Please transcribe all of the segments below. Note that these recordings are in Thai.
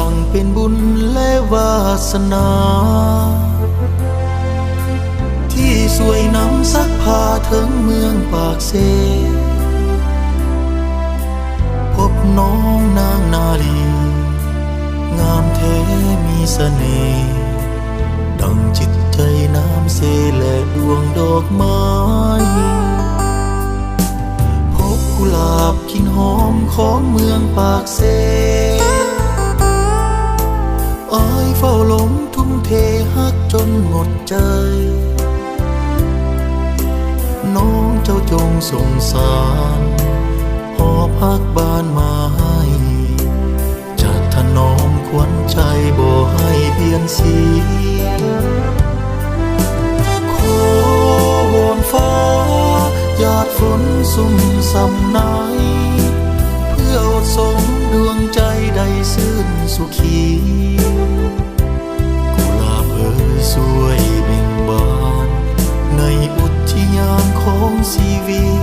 ดังเป็นบุญและวาสนาที่สวยนำซักพาถึงเมืองปากเซพบน้องนางนาลีงามแท้มีเสน่ห์ดังจิตใจน้ำเซและดวงดอกไม้พบกุหลาบกลิ่นหอมของเมืองปากเซอ้ายเฝ้าหลงทุ่มเทฮักจนหมดใจน้องเจ้าจงสงสารหอบฮักบ้านมาให้จะถนอมขวัญใจบ่ให้เปลี่ยนสีขอวอนฟ้าหยาดฝนสุ่มสำนายเพื่ออดส่งดวงใจได้ซื่นสุขีกุหลาบเอ่ยสวยเบ่งบานในอุทยานของชีวิต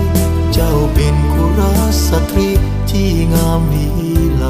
เจ้าเป็นกุลสตรีที่งามวิไล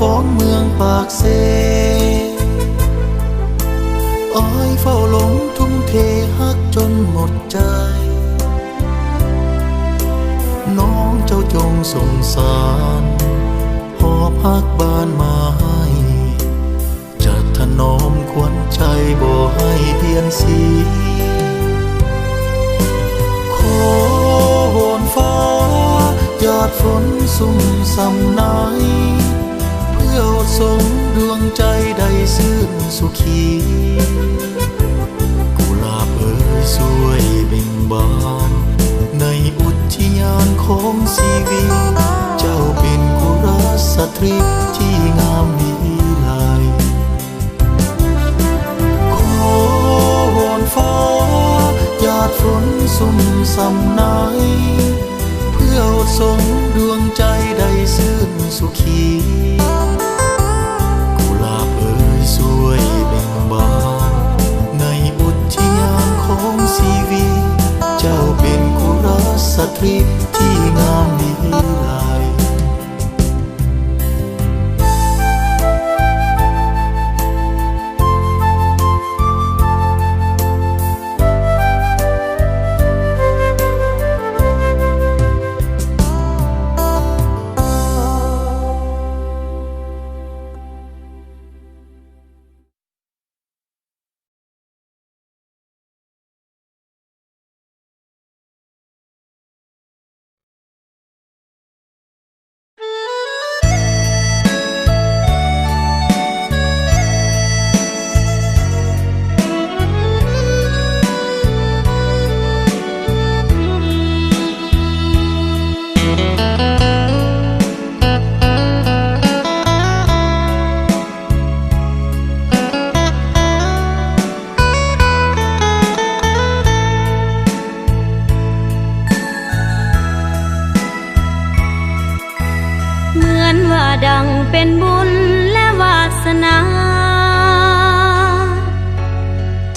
ของเมืองปากเซอ้ายเฝ้าหลงทุ่มเทฮักจนหมดใจน้องเจ้าจงสงสารหอบฮักบ้านมาให้จะถนอมขวัญใจบ่ให้เปลี่ยนสีขอวอนฟ้าหยาดฝนสุ่มสำนายเพื่ออดส่งดวงใจได้ซื่นสุขีกุหลาบเอ่ยสวยเบ่งบานในอุทยานของชีวิตเจ้าเป็นกุลสตรีที่งามวิไลขอวอนฟ้าหยาดฝนสุ่มสำนายเพื่ออดส่งดวงใจได้ซื่นสุขีสวยเบ่งบานในอุทยานของชีวิตเจ้าเป็นกุลสตรีที่งามวิไลดังเป็นบุญและวาสนา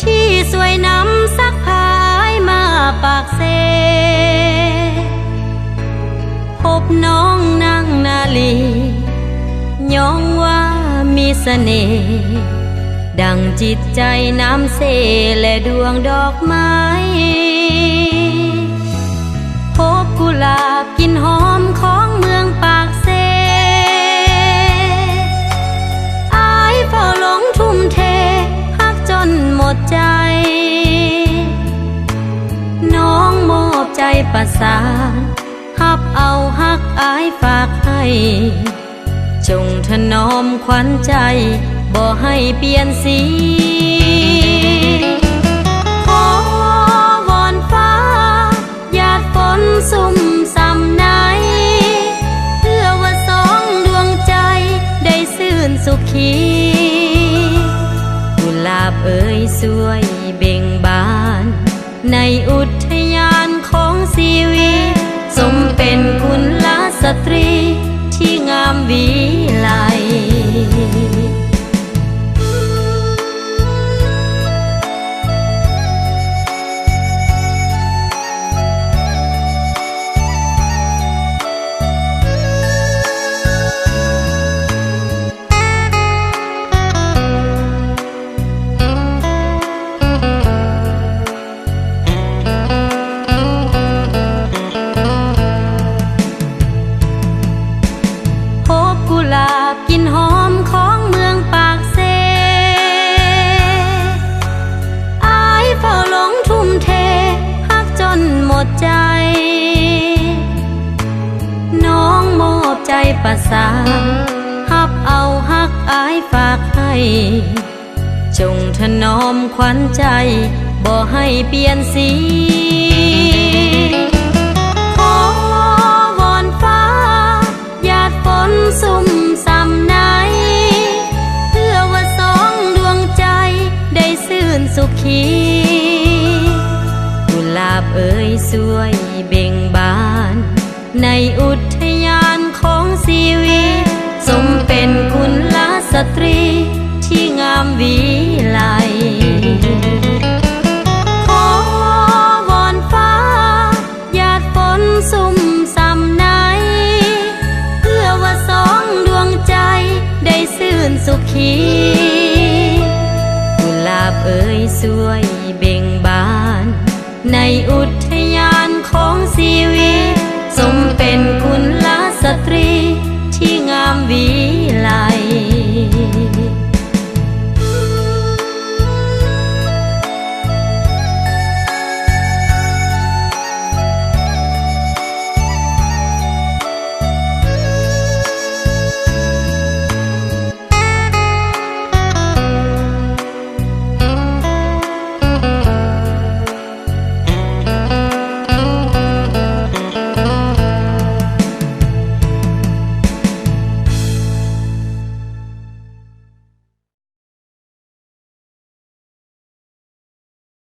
ที่สวยนำซักพายมาปากเซพบน้องนางนาลีย้องว่ามีเสน่ห์ดังจิตใจน้ำเซและดวงดอกไม้พบกุหลาบกลิ่นหอมของเมืองปากเซเฝ้าหลงทุ่มเทฮักจนหมดใจ ใจประสานฮับเอาฮักอายฝากให้จงถนอมขวัญใจบ่ให้เปลี่ยนสีขอวอนฟ้าหยาดฝนซุ่มซ้ำไหนเพื่อว่าสองดวงใจได้ซื่นสุขีกุหลาบเอ่ยสวยเบ่งบานในอุทยานของชีวิตสมเป็นกุลสตรีที่งามวิไลกลิ่นหอมของเมืองปากเซอายเฝ้าหลงทุ่มเทฮักจนหมดใจน้องมอบใจประสานฮับเอาฮักอายฝากให้จงถนอมขวัญใจบ่ให้เปลี่ยนสีขอวอนฟ้าหยาดฝนซุ่มซ้ำไหนเพื่อว่าสองดวงใจได้ซื่นสุขีกุหลาบเอ่ยสวยเบ่งบานในอุทยานของชีวิตสมเป็นกุลสตรีที่งามวิ